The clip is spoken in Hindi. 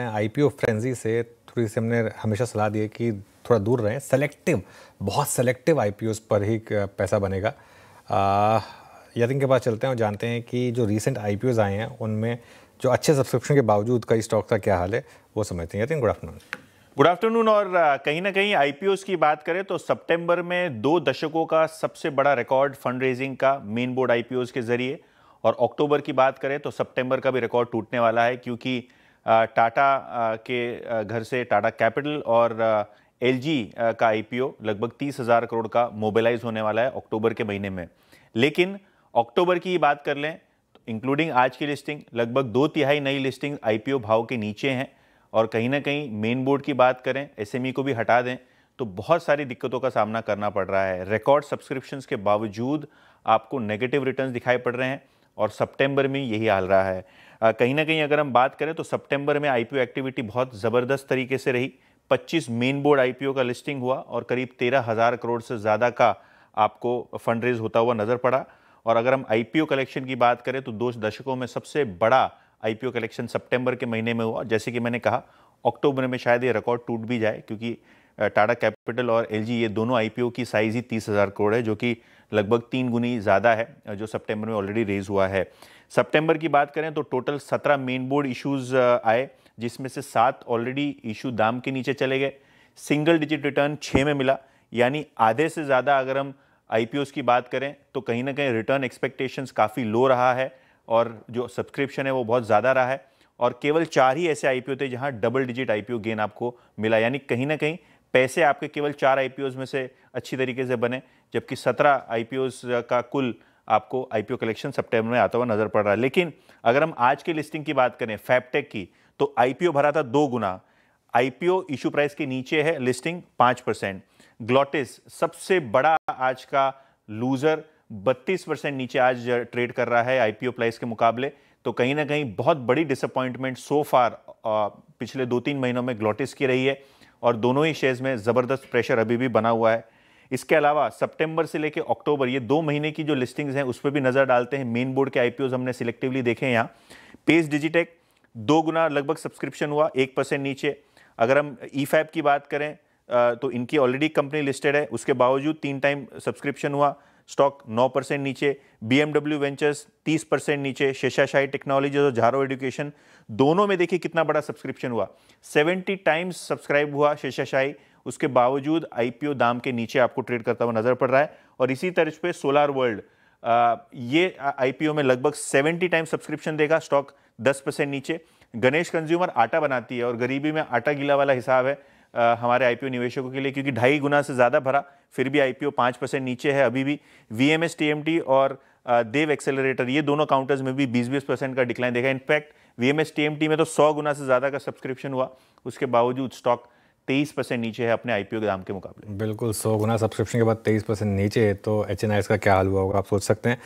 हैं आईपीओ फ्रेंजी से थोड़ी सी हमने हमेशा सलाह दी है कि थोड़ा दूर रहें। सेलेक्टिव, बहुत सेलेक्टिव आईपीओस पर ही पैसा बनेगा। यतिन के पास चलते हैं और जानते हैं कि जो रीसेंट आईपीओस आए हैं उनमें जो अच्छे सब्सक्रिप्शन के बावजूद कई स्टॉक का क्या हाल है वो समझते हैं। Yatin, good afternoon. Good afternoon. और कहीं ना कहीं आईपीओस की बात करें तो सितंबर में 2 दशकों का सबसे बड़ा रिकॉर्ड फंड रेजिंग का मेन बोर्ड आईपीओस के जरिए, और अक्टूबर की बात करें तो सितंबर का भी रिकॉर्ड टूटने वाला है, क्योंकि टाटा के घर से टाटा कैपिटल और एलजी का आईपीओ लगभग 30,000 करोड़ का मोबिलाइज होने वाला है अक्टूबर के महीने में। लेकिन अक्टूबर की बात कर लें तो इंक्लूडिंग आज की लिस्टिंग, लगभग 2/3 नई लिस्टिंग आईपीओ भाव के नीचे हैं। और कहीं ना कहीं मेन बोर्ड की बात करें, एसएमई को भी हटा दें तो बहुत सारी दिक्कतों का सामना करना पड़ रहा है। रिकॉर्ड सब्सक्रिप्शंस के बावजूद आपको नेगेटिव रिटर्न्स दिखाई पड़ रहे हैं, और सितंबर में यही हाल रहा है। कहीं ना कहीं अगर हम बात करें तो सितंबर में आईपीओ एक्टिविटी बहुत ज़बरदस्त तरीके से रही। 25 मेन बोर्ड आईपीओ का लिस्टिंग हुआ और करीब 13,000 करोड़ से ज़्यादा का आपको फंड रेज होता हुआ नज़र पड़ा। और अगर हम आईपीओ कलेक्शन की बात करें तो 2 दशकों में सबसे बड़ा आईपीओ कलेक्शन सितंबर के महीने में हुआ। जैसे कि मैंने कहा, अक्टूबर में शायद ये रिकॉर्ड टूट भी जाए, क्योंकि टाटा कैपिटल और एलजी ये दोनों आईपीओ की साइज़ ही 30,000 करोड़ है, जो कि लगभग 3 गुनी ज़्यादा है जो सितंबर में ऑलरेडी रेज हुआ है। सितंबर की बात करें तो टोटल 17 मेन बोर्ड इश्यूज आए, जिसमें से 7 ऑलरेडी इशू दाम के नीचे चले गए। सिंगल डिजिट रिटर्न 6 में मिला, यानी आधे से ज़्यादा अगर हम आईपीओस की बात करें तो कहीं ना कहीं रिटर्न एक्सपेक्टेशंस काफ़ी लो रहा है, और जो सब्सक्रिप्शन है वो बहुत ज़्यादा रहा है। और केवल 4 ही ऐसे आईपीओ थे जहां डबल डिजिट आईपीओ गेन आपको मिला, यानी कहीं ना कहीं पैसे आपके केवल 4 आईपीओस में से अच्छी तरीके से बने, जबकि 17 आईपीओस का कुल आपको आईपीओ कलेक्शन सितंबर में आता हुआ नजर पड़ रहा है। लेकिन अगर हम आज की लिस्टिंग की बात करें फैबटेक की, तो आईपीओ भरा था 2 गुना। आईपीओ इशू प्राइस के नीचे है, लिस्टिंग 5%। ग्लोटिस सबसे बड़ा आज का लूजर, 32% नीचे आज ट्रेड कर रहा है आईपीओ प्राइस के मुकाबले। तो कहीं ना कहीं बहुत बड़ी डिसअपॉइंटमेंट सो फार पिछले 2-3 महीनों में ग्लोटिस की रही है, और दोनों ही शेयर्स में ज़बरदस्त प्रेशर अभी भी बना हुआ है। इसके अलावा सितंबर से लेकर अक्टूबर, ये 2 महीने की जो लिस्टिंग्स हैं उस पर भी नज़र डालते हैं। मेन बोर्ड के आईपीओज हमने सिलेक्टिवली देखे हैं यहाँ। पेस डिजिटेक 2 गुना लगभग सब्सक्रिप्शन हुआ, 1% नीचे। अगर हम ईफैब की बात करें तो इनकी ऑलरेडी कंपनी लिस्टेड है, उसके बावजूद 3 टाइम सब्सक्रिप्शन हुआ, स्टॉक 9% नीचे। बीएमडब्ल्यू वेंचर्स 30% नीचे। शेषाशाही टेक्नोलॉजीज और झारो एजुकेशन दोनों में देखिए कितना बड़ा सब्सक्रिप्शन हुआ, 70 टाइम्स सब्सक्राइब हुआ शेषाशाही, उसके बावजूद आईपीओ दाम के नीचे आपको ट्रेड करता हुआ नजर पड़ रहा है। और इसी तर्ज पे सोलार वर्ल्ड, ये आईपीओ में लगभग 70 टाइम्स सब्सक्रिप्शन देगा, स्टॉक 10% नीचे। गणेश कंज्यूमर आटा बनाती है और गरीबी में आटा गीला वाला हिसाब है हमारे आईपीओ निवेशकों के लिए, क्योंकि 2.5 गुना से ज़्यादा भरा, फिर भी आईपीओ 5% नीचे है अभी भी। वीएमएस टीएमटी और देव एक्सेलरेटर, ये दोनों काउंटर्स में भी 20% का डिक्लाइन देखा। इनफैक्ट वीएमएस टीएमटी में तो 100 गुना से ज़्यादा का सब्सक्रिप्शन हुआ, उसके बावजूद स्टॉक 23% नीचे है अपने आईपीओ के दाम के मुकाबले। बिल्कुल, 100 गुना सब्सक्रिप्शन के बाद 23% नीचे है, तो एचएनआईएस का क्या हाल हुआ होगा आप सोच सकते हैं।